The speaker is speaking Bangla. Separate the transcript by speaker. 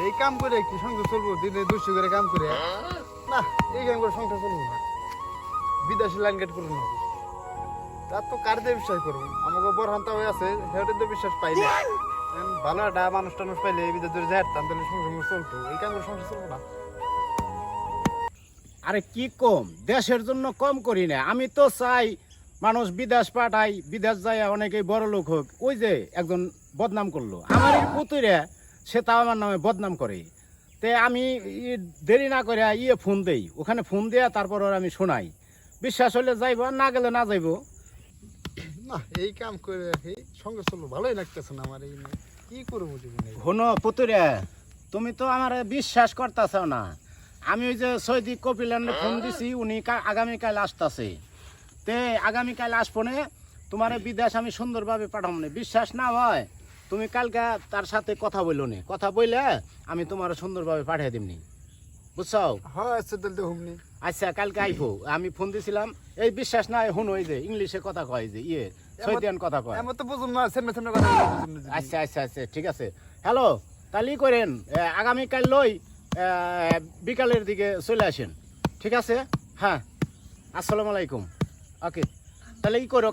Speaker 1: এই কাম করে কি সংসার চলবো? দিনে 200 করে কাম করে না, এই কাম করে সংসার চলবো না। বিদেশে লাইন গেট করবো না, তার তো কার দিয়ে বিশ্বাস করবো? আমাকে বড় হান্তা হয়ে আছে, হেঁটে তো বিশ্বাস পাই না। ভালো একটা মানুষ টানুষ পাইলে বিদেশ ধরে যাইতাম, তাহলে সংসার চলতো। এই কাম করে সংসার চলবো না।
Speaker 2: আরে কি কম, দেশের জন্য কম করি না। আমি তো চাই মানুষ বিদেশ পাঠাই, বিদেশ যায় অনেকেই বড় লোক হোক। ওই যে একজন বদনাম করলো আমার এই পুতুরে, সে তাও আমার নামে বদনাম করে। তে আমি দেরি না করে ফোন দেই, ওখানে ফোন দেয়া তারপর ওর আমি শোনাই। বিশ্বাস হলে যাইব, আর না গেলে না যাইব।
Speaker 1: না, এই কাম করে এই সংসার চলবো ভালোই লাগতেছে না আমার। এই নিয়ে কি করবো জীবনে?
Speaker 2: শোনো পুতুরে, তুমি তো আমার বিশ্বাস করতেছ না। আমি ওই যে সৌদি কপিল্যান্ডে ফোন দিছি, উনি আগামীকাল আসতেছে। তে আগামীকাল আসপনে তোমার বিদেশ আমি সুন্দরভাবে পাঠাবো না। বিশ্বাস না হয় তুমি কালকে তার সাথে কথা বললো নি, কথা বললে আমি তোমার সুন্দরভাবে পাঠিয়ে দিমনি, বুঝছো?
Speaker 1: হ্যাঁ, আচ্ছা তাহলে হুমনি।
Speaker 2: আচ্ছা কালকে আইবো। আমি ফোন দিছিলাম, এই বিশ্বাস না হয় শুনো, ওই যে ইংলিশে কথা কয়, যে সৌদিয়ান কথা কয়।
Speaker 1: এমন তো বুঝুন না, সামনে সামনে কথা বুঝুন না।
Speaker 2: আচ্ছা আচ্ছা আচ্ছা, ঠিক আছে। হ্যালো, তাহলে করেন আগামীকাল লই বিকালের দিকে চলে আসেন, ঠিক আছে? হ্যাঁ, আসসালামু আলাইকুম। ওকে, তাহলে করো।